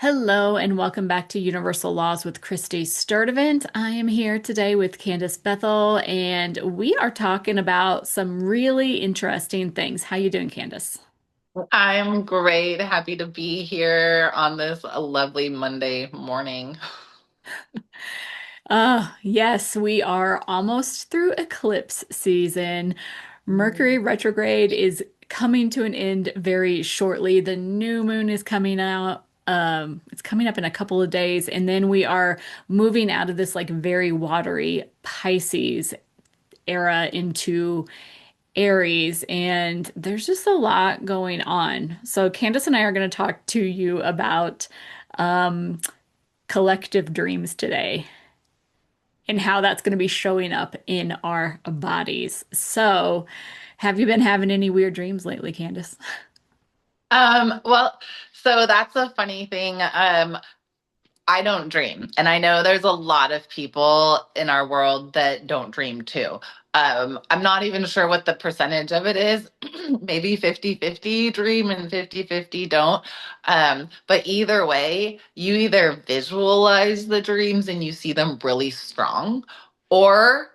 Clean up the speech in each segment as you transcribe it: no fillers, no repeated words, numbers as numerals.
Hello and welcome back to Universal Laws with Kristy Sturdivant. I am here today with Candace Bethel and we are talking about some really interesting things. How you doing, Candace? I'm great. Happy to be here on this lovely Monday morning. Yes, we are almost through eclipse season. Mercury retrograde is coming to an end very shortly. The new moon is coming out. It's coming up in a couple of days, and then we are moving out of this like very watery Pisces era into Aries, and there's just a lot going on. So, Candace and I are going to talk to you about um, collective dreams today and how that's going to be showing up in our bodies. So, have you been having any weird dreams lately, Candace? Well, so that's a funny thing. I don't dream. And I know there's a lot of people in our world that don't dream too. I'm not even sure what the percentage of it is. Maybe 50-50 dream and 50-50 don't. But either way, you either visualize the dreams and you see them really strong, or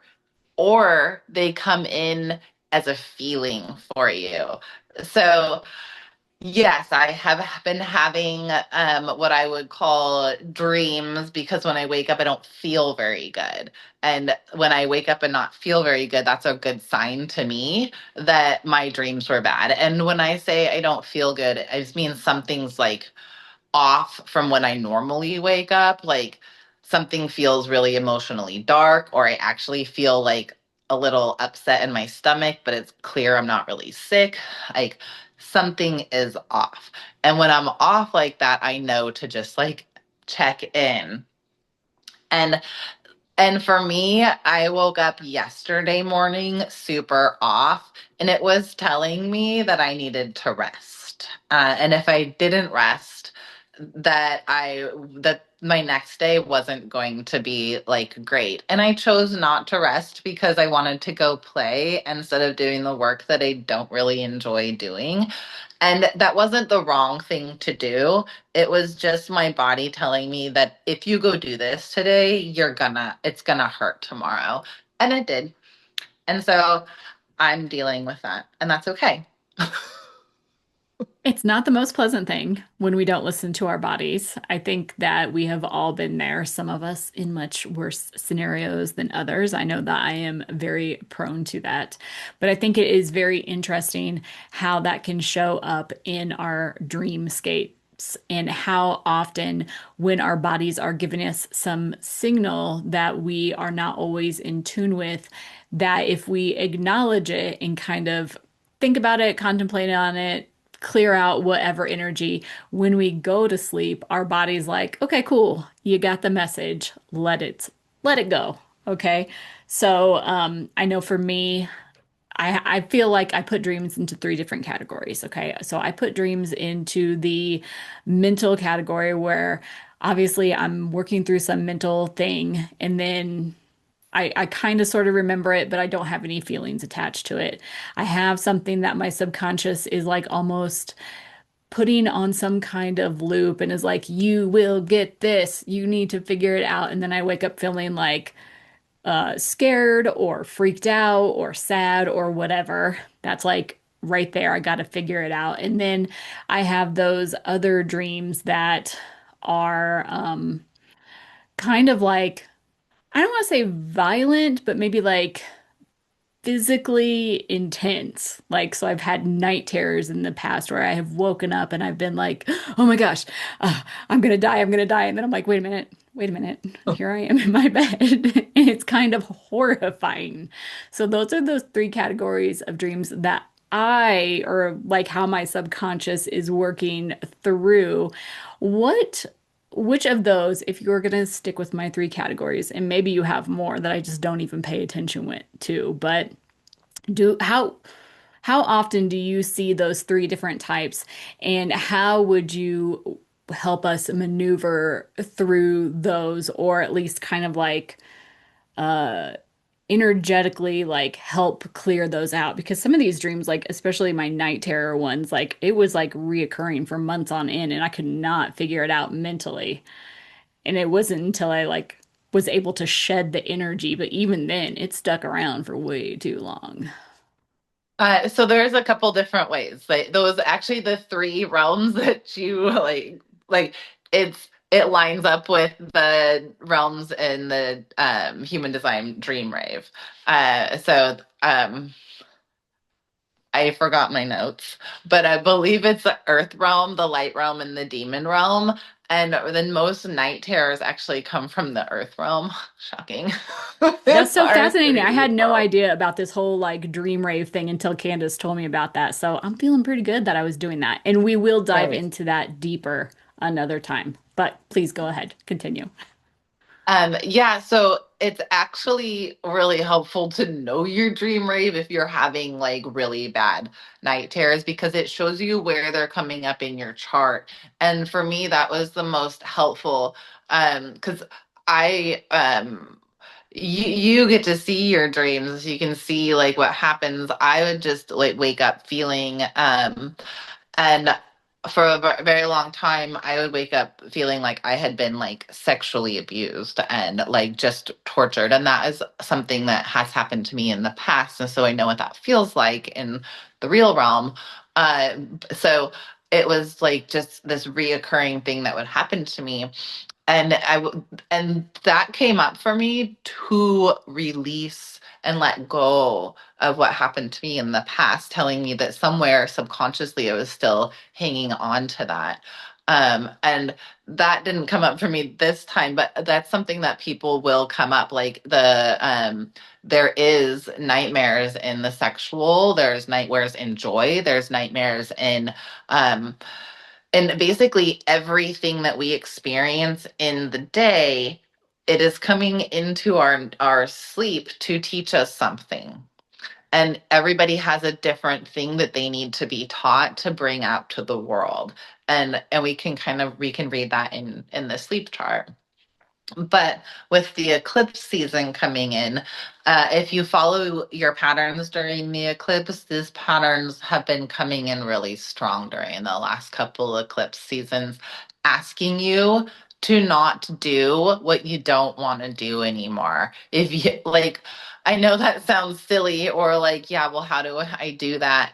they come in as a feeling for you. So yes, I have been having what I would call dreams because when I wake up, I don't feel very good. And when I wake up and not feel very good, that's a good sign to me that my dreams were bad. And when I say I don't feel good, it just means something's like off from when I normally wake up. Like something feels really emotionally dark, or I actually feel like a little upset in my stomach, but it's clear I'm not really sick. Like something is off. And when I'm off like that, I know to just like check in. And for me, I woke up yesterday morning super off, and it was telling me that I needed to rest. And if I didn't rest, that my next day wasn't going to be like great. And I chose not to rest because I wanted to go play instead of doing the work that I don't really enjoy doing. And that wasn't the wrong thing to do. It was just my body telling me that if you go do this today, it's gonna hurt tomorrow. And it did. And so I'm dealing with that. And that's okay. It's not the most pleasant thing when we don't listen to our bodies. I think that we have all been there, some of us in much worse scenarios than others. I know that I am very prone to that. But I think it is very interesting how that can show up in our dreamscapes and how often, when our bodies are giving us some signal that we are not always in tune with, that if we acknowledge it and kind of think about it, contemplate on it, clear out whatever energy. When we go to sleep, our body's like, okay, cool, you got the message. Let it go. Okay. So I know for me, I feel like I put dreams into three different categories. Okay. So I put dreams into the mental category where obviously I'm working through some mental thing and then I kind of sort of remember it, but I don't have any feelings attached to it. I have something that my subconscious is like almost putting on some kind of loop and is like, you will get this. You need to figure it out. And then I wake up feeling like scared or freaked out or sad or whatever. That's like right there. I got to figure it out. And then I have those other dreams that are kind of like, I don't want to say violent, but maybe like physically intense. Like, so I've had night terrors in the past where I have woken up and I've been like, oh my gosh, I'm gonna die, I'm gonna die. And then I'm like, wait a minute, here I am in my bed. And it's kind of horrifying. So those are those three categories of dreams that or like how my subconscious is working through. What which of those, if you're going to stick with my three categories, and maybe you have more that I just don't even pay attention to, but do how often do you see those three different types, and how would you help us maneuver through those, or at least kind of like uh energetically like help clear those out because some of these dreams, like especially my night terror ones, like it was like reoccurring for months on end and I could not figure it out mentally. And it wasn't until I like was able to shed the energy, but even then it stuck around for way too long. So there's a couple different ways. Like those actually the three realms that you like it lines up with the realms in the human design dream rave. So I forgot my notes, but I believe it's the earth realm, the light realm, and the demon realm. And then most night terrors actually come from the earth realm. Shocking. That's It's so our fascinating. I had three no worlds. idea about this whole like dream rave thing until Candace told me about that. So I'm feeling pretty good that I was doing that. And we will dive Right. into that deeper another time. But please go ahead, continue. Yeah, so it's actually really helpful to know your dream rave if you're having like really bad night terrors because it shows you where they're coming up in your chart. And for me, that was the most helpful because I you get to see your dreams. You can see like what happens. I would just like wake up feeling and for a very long time, I would wake up feeling like I had been like sexually abused and like just tortured. And that is something that has happened to me in the past. And so I know what that feels like in the real realm. Uh, so it was like just this reoccurring thing that would happen to me and that came up for me to release and let go of what happened to me in the past, telling me that somewhere subconsciously I was still hanging on to that. And that didn't come up for me this time, but that's something that people will come up. Like there is nightmares in the sexual, there's nightmares in joy, there's nightmares in um, and basically everything that we experience in the day, it is coming into our sleep to teach us something. And everybody has a different thing that they need to be taught to bring out to the world. And we can read that in the sleep chart. But with the eclipse season coming in, if you follow your patterns during the eclipse, these patterns have been coming in really strong during the last couple eclipse seasons, asking you to not do what you don't want to do anymore. If you like, I know that sounds silly or like, yeah, well, how do I do that?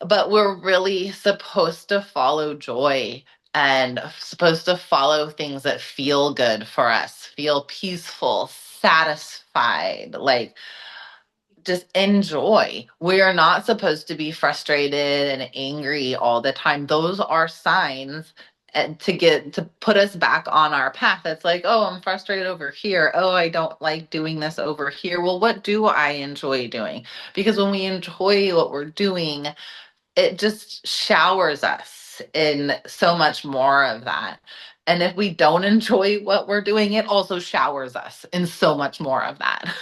But we're really supposed to follow joy and supposed to follow things that feel good for us, feel peaceful, satisfied, like just enjoy. We are not supposed to be frustrated and angry all the time. Those are signs to put us back on our path. It's like, oh, I'm frustrated over here. Oh, I don't like doing this over here. Well, what do I enjoy doing? Because when we enjoy what we're doing, it just showers us in so much more of that. And if we don't enjoy what we're doing, it also showers us in so much more of that.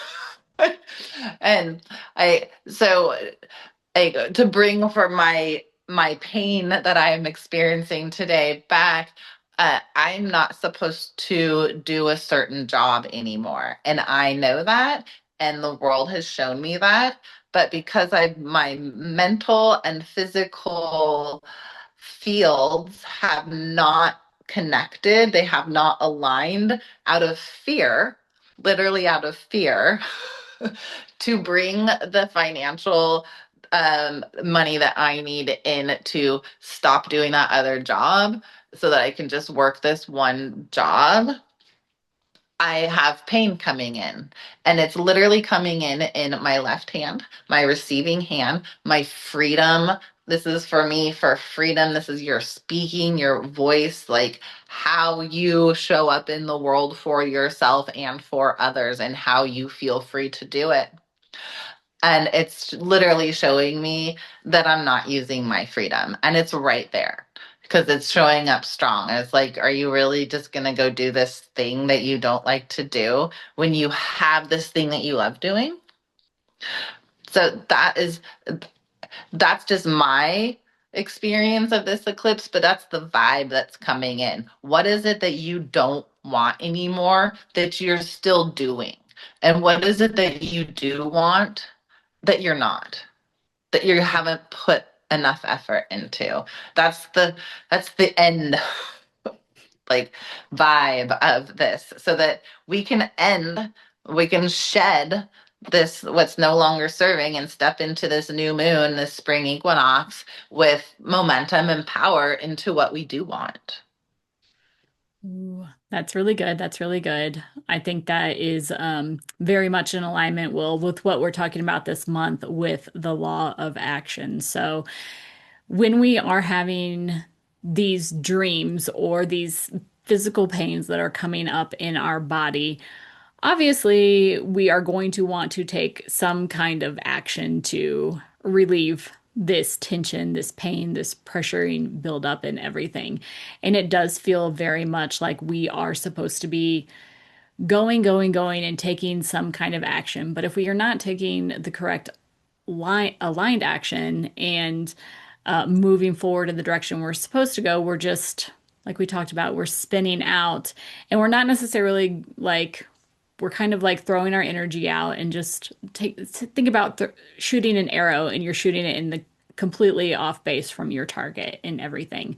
and I so to bring for my pain that I'm experiencing today back, I'm not supposed to do a certain job anymore, and I know that, and the world has shown me that. But because I my mental and physical fields have not connected, they have not aligned out of fear, literally out of fear, to bring the financial money that I need in to stop doing that other job so that I can just work this one job. I have pain coming in, and it's literally coming in my left hand, my receiving hand, my freedom. This is for me for freedom. This is your speaking, your voice, like how you show up in the world for yourself and for others, and how you feel free to do it. And it's literally showing me that I'm not using my freedom. And it's right there because it's showing up strong. It's like, are you really just going to go do this thing that you don't like to do when you have this thing that you love doing? So that's just my experience of this eclipse, but that's the vibe that's coming in. What is it that you don't want anymore that you're still doing? And what is it that you do want that you're not, that you haven't put enough effort into? That's the end like vibe of this, so that we can shed this what's no longer serving and step into this new moon, this spring equinox, with momentum and power into what we do want. Ooh, that's really good. That's really good. I think that is very much in alignment, Will, with what we're talking about this month with the law of action. So when we are having these dreams or these physical pains that are coming up in our body, obviously we are going to want to take some kind of action to relieve this tension, this pain, this pressuring buildup and everything. And it does feel very much like we are supposed to be going and taking some kind of action. But if we are not taking the correct aligned action and moving forward in the direction we're supposed to go, we're just, like we talked about, we're spinning out and we're not necessarily like, we're kind of like throwing our energy out and just think about shooting an arrow and you're shooting it in the completely off base from your target and everything.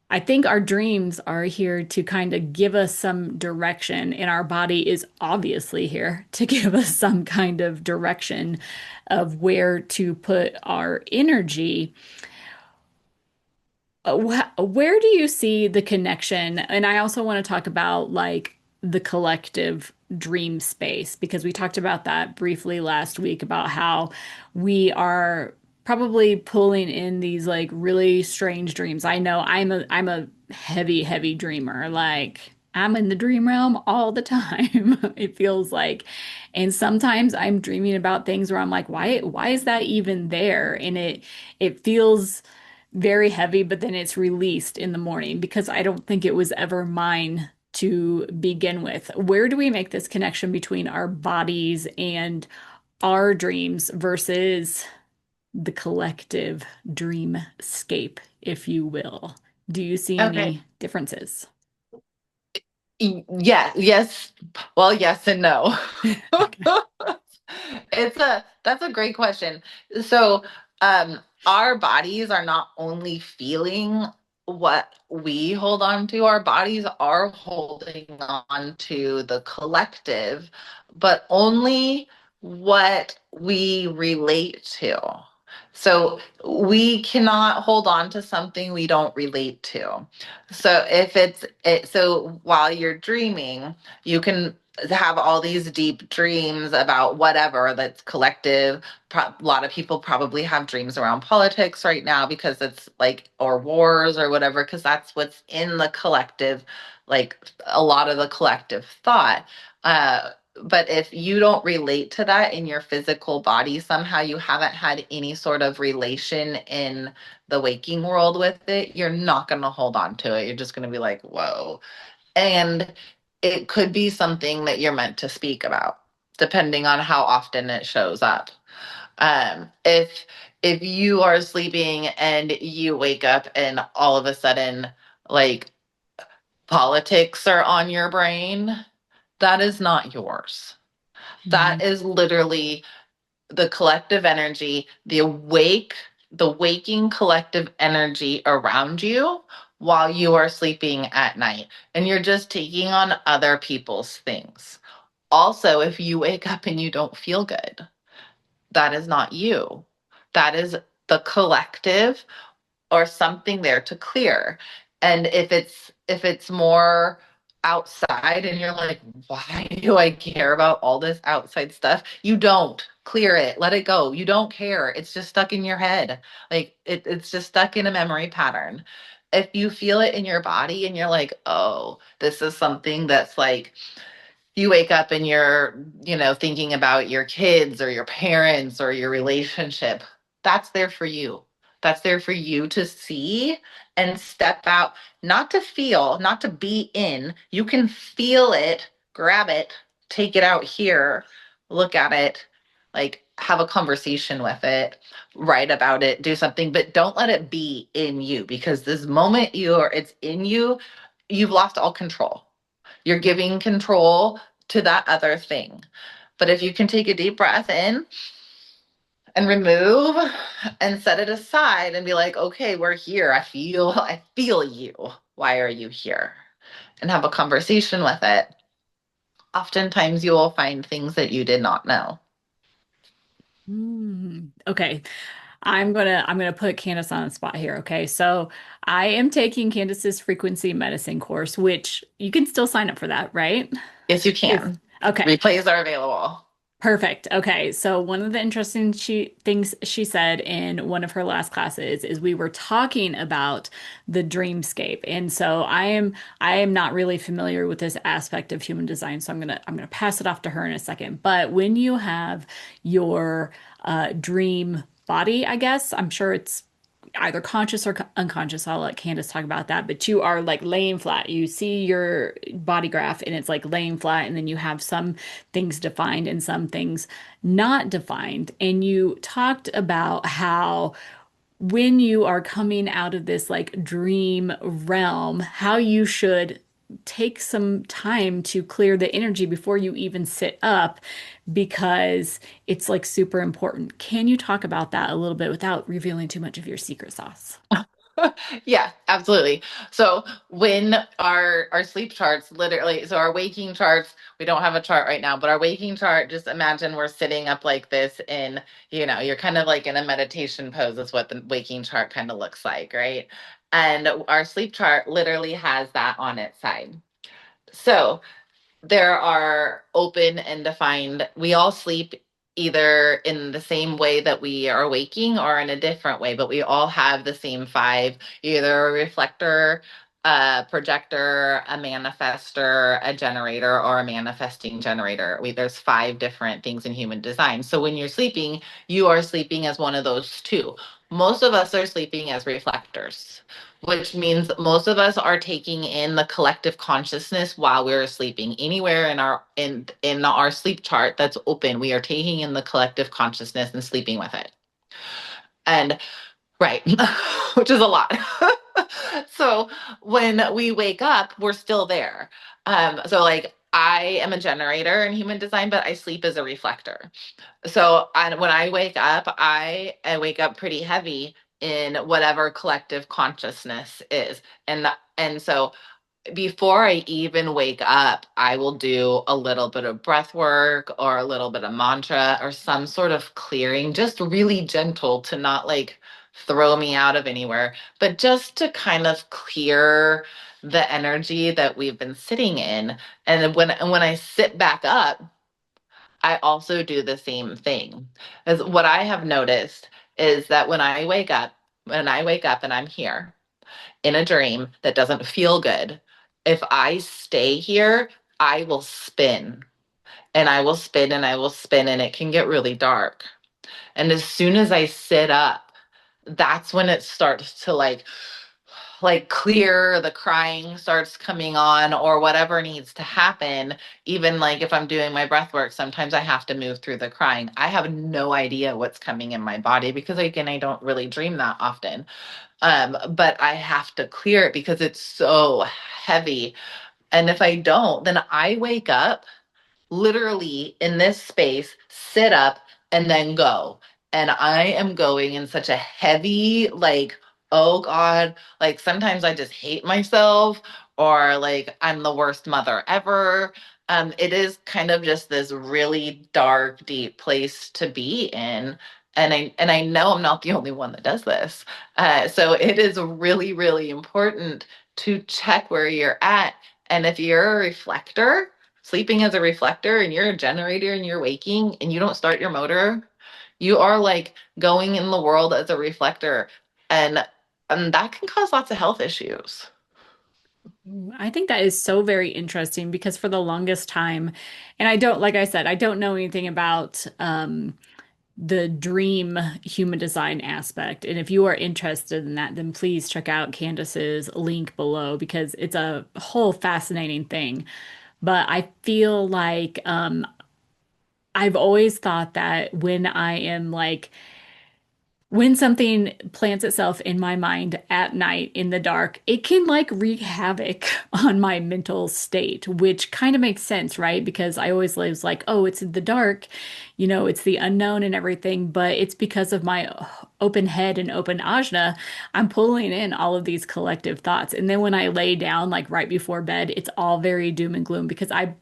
I think our dreams are here to kind of give us some direction, and our body is obviously here to give us some kind of direction of where to put our energy. Where do you see the connection? And I also want to talk about like the collective dream space because we talked about that briefly last week about how we are probably pulling in these like really strange dreams. I know I'm a heavy dreamer. Like I'm in the dream realm all the time. It feels like. And sometimes I'm dreaming about things where I'm like, why is that even there? And it feels very heavy, but then it's released in the morning because I don't think it was ever mine to begin with. Where do we make this connection between our bodies and our dreams versus the collective dreamscape, if you will? Do you see Okay. any differences? Yeah, yes. Well, yes and no. Okay. That's a great question. So, our bodies are not only feeling what we hold on to, our bodies are holding on to the collective, but only what we relate to. So we cannot hold on to something we don't relate to. So if so while you're dreaming, you can have all these deep dreams about whatever that's collective. A lot of people probably have dreams around politics right now because it's like, or wars or whatever, because that's what's in the collective, like a lot of the collective thought. But if you don't relate to that in your physical body, somehow you haven't had any sort of relation in the waking world with it, you're not going to hold on to it. You're just going to be like, whoa. And it could be something that you're meant to speak about, depending on how often it shows up. If you are sleeping and you wake up and all of a sudden, like politics are on your brain, that is not yours. Mhm. That is literally the collective energy, the waking collective energy around you while you are sleeping at night. And you're just taking on other people's things. Also, if you wake up and you don't feel good, that is not you. That is the collective or something there to clear. And if it's more outside and you're like, why do I care about all this outside stuff? You don't clear it, let it go. You don't care. It's just stuck in your head. Like it's just stuck in a memory pattern. If you feel it in your body and you're like, oh, this is something that's like, you wake up and you're, thinking about your kids or your parents or your relationship, that's there for you. That's there for you to see and step out, not to feel, not to be in. You can feel it, grab it, take it out here, look at it, like have a conversation with it, write about it, do something, but don't let it be in you because this moment it's in you, you've lost all control. You're giving control to that other thing. But if you can take a deep breath in and remove and set it aside and be like, okay, we're here. I feel you. Why are you here? And have a conversation with it. Oftentimes you will find things that you did not know. Okay. I'm gonna put Candace on the spot here. Okay. So I am taking Candace's frequency medicine course, which you can still sign up for that, right? Yes, you If can. okay. Replays are available. Perfect. Okay. So one of the interesting things she said in one of her last classes is we were talking about the dreamscape. And so I am not really familiar with this aspect of human design, so I'm gonna pass it off to her in a second. But when you have your dream body, I guess, I'm sure it's either conscious or unconscious. I'll let Candace talk about that. But you are like laying flat. You see your body graph and it's like laying flat, and then you have some things defined and some things not defined. And you talked about how when you are coming out of this like dream realm, how you should take some time to clear the energy before you even sit up because it's like super important. Can you talk about that a little bit without revealing too much of your secret sauce? Yeah, absolutely. So when our sleep charts literally, so our waking charts, we don't have a chart right now, but our waking chart, just imagine we're sitting up like this in, you're kind of like in a meditation pose is what the waking chart kind of looks like, right? And our sleep chart literally has that on its side. So there are open and defined. We all sleep either in the same way that we are waking or in a different way, but we all have the same five, either a reflector, a projector, a manifester, a generator, or a manifesting generator. There's five different things in human design. So when you're sleeping, you are sleeping as one of those two. Most of us are sleeping as reflectors, which means most of us are taking in the collective consciousness while we're sleeping. Anywhere in our sleep chart that's open, we are taking in the collective consciousness and sleeping with it. And right, which is a lot. So when we wake up, we're still there. So like I am a generator in human design, but I sleep as a reflector. So when I wake up, I wake up pretty heavy in whatever collective consciousness is. And so before I even wake up, I will do a little bit of breath work or a little bit of mantra or some sort of clearing, just really gentle to not like throw me out of anywhere, but just to kind of clear the energy that we've been sitting in. And when I sit back up, I also do the same thing. As what I have noticed is that when I wake up and I'm here in a dream that doesn't feel good, if I stay here, I will spin and I will spin and I will spin and it can get really dark. And as soon as I sit up, that's when it starts to like clear, the crying starts coming on or whatever needs to happen. Even like if I'm doing my breath work, sometimes I have to move through the crying. I have no idea what's coming in my body because again, I don't really dream that often. But I have to clear it because it's so heavy. And if I don't, then I wake up literally in this space, sit up, and then go. And I am going in such a heavy, like, oh God, like sometimes I just hate myself or like I'm the worst mother ever. It is kind of just this really dark, deep place to be in. And I know I'm not the only one that does this. So it is really, really important to check where you're at. And if you're a reflector, sleeping as a reflector and you're a generator and you're waking and you don't start your motor, you are like going in the world as a reflector. And, and that can cause lots of health issues. I think that is so very interesting because for the longest time, and I don't, like I said, I don't know anything about the dream human design aspect. And if you are interested in that, then please check out Candace's link below because it's a whole fascinating thing. But I feel like I've always thought that when I am like when something plants itself in my mind at night in the dark, it can like wreak havoc on my mental state, which kind of makes sense, right? Because I always was like, oh, it's in the dark, it's the unknown and everything, but it's because of my open head and open ajna, I'm pulling in all of these collective thoughts. And then when I lay down, like right before bed, it's all very doom and gloom because I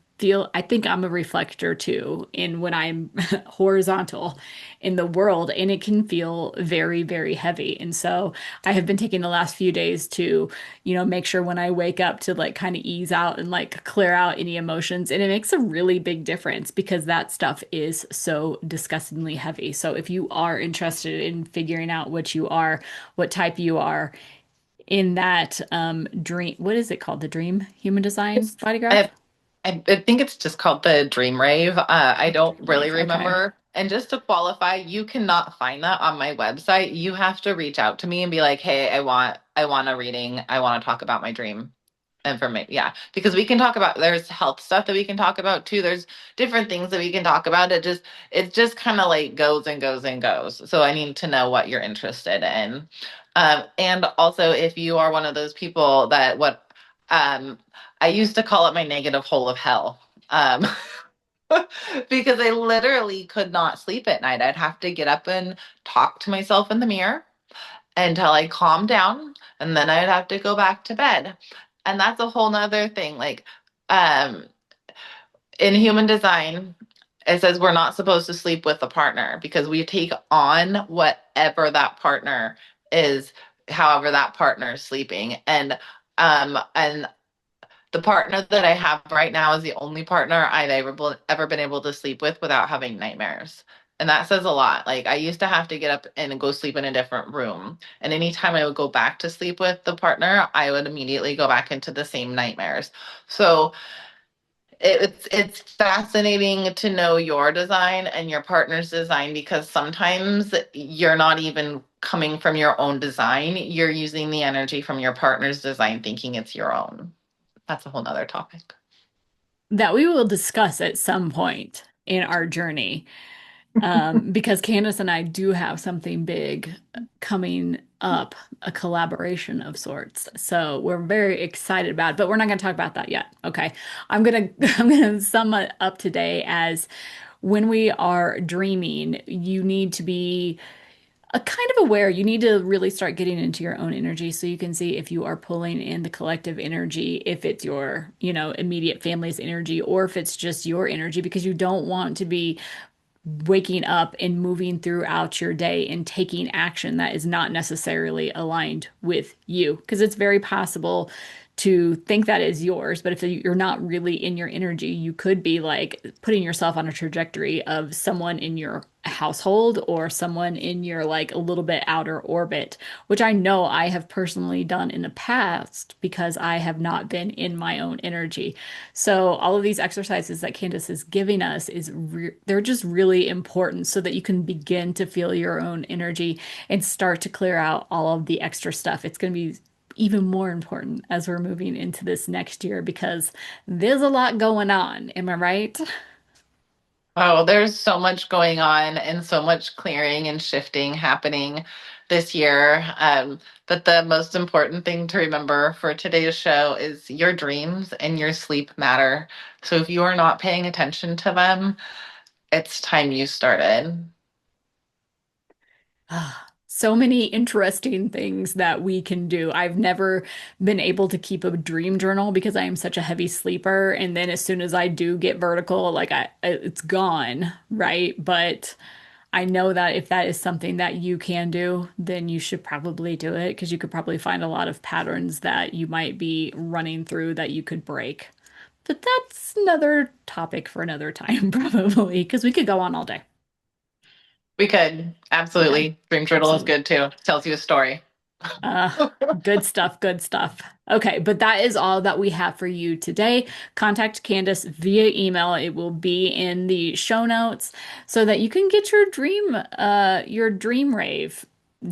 think I'm a reflector too in when I'm horizontal in the world, and it can feel very, very heavy. And so I have been taking the last few days to, make sure when I wake up to like kind of ease out and like clear out any emotions. And it makes a really big difference because that stuff is so disgustingly heavy. So if you are interested in figuring out what you are, what type you are in that dream, what is it called? The dream human design body graph? I, I think it's just called the Dream Rave. I don't Dream really Rave. Okay. remember. And just to qualify, you cannot find that on my website. You have to reach out to me and be like, "Hey, I want a reading. I want to talk about my dream." Information, yeah, because we can talk about, there's health stuff that we can talk about too. There's different things that we can talk about. It just kind of like goes and goes and goes. So I need to know what you're interested in. And also, if you are one of those people that what I used to call it my negative hole of hell. Um, because I literally could not sleep at night. I'd have to get up and talk to myself in the mirror until I calmed down, and then I'd have to go back to bed. And that's a whole nother thing. Like, um, in human design, it says we're not supposed to sleep with a partner because we take on whatever that partner is, however that partner is sleeping. And the partner that I have right now is the only partner I've ever been able to sleep with without having nightmares. And that says a lot. Like, I used to have to get up and go sleep in a different room. And anytime I would go back to sleep with the partner, I would immediately go back into the same nightmares. So it's fascinating to know your design and your partner's design, because sometimes you're not even coming from your own design. You're using the energy from your partner's design, thinking it's your own. That's a whole nother topic. That we will discuss at some point in our journey. Because Candace and I do have something big coming up, a collaboration of sorts. So we're very excited about it, but we're not going to talk about that yet. Okay. I'm gonna sum it up today as when we are dreaming, you need to be a kind of aware. You need to really start getting into your own energy so you can see if you are pulling in the collective energy, if it's your, immediate family's energy, or if it's just your energy, because you don't want to be waking up and moving throughout your day and taking action that is not necessarily aligned with you. Because it's very possible to think that is yours, but if you're not really in your energy, you could be like putting yourself on a trajectory of someone in your household or someone in your like a little bit outer orbit, which I know I have personally done in the past because I have not been in my own energy. So all of these exercises that Candace is giving us they're just really important so that you can begin to feel your own energy and start to clear out all of the extra stuff. It's going to be even more important as we're moving into this next year because there's a lot going on. Am I right? Oh, there's so much going on and so much clearing and shifting happening this year. But the most important thing to remember for today's show is your dreams and your sleep matter. So if you are not paying attention to them, it's time you started. Ah, so many interesting things that we can do. I've never been able to keep a dream journal because I am such a heavy sleeper. And then as soon as I do get vertical, like it's gone, right? But I know that if that is something that you can do, then you should probably do it because you could probably find a lot of patterns that you might be running through that you could break. But that's another topic for another time, probably, because we could go on all day. We could Okay, absolutely. Dream Journal is absolutely. good too. Tells you a story. Uh, good stuff, good stuff. Okay, but that is all that we have for you today. Contact Candace via email. It will be in the show notes so that you can get your dream rave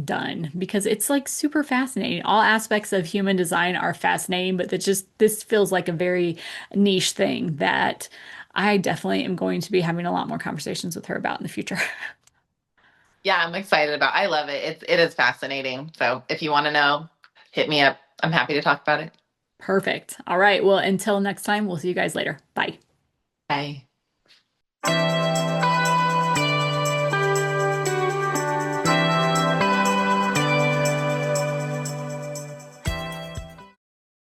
done because it's like super fascinating. All aspects of human design are fascinating, but this feels like a very niche thing that I definitely am going to be having a lot more conversations with her about in the future. Yeah, I'm excited about. I love it. It is fascinating. So if you want to know, hit me up. I'm happy to talk about it. Perfect. All right. Well, until next time, we'll see you guys later. Bye. Bye.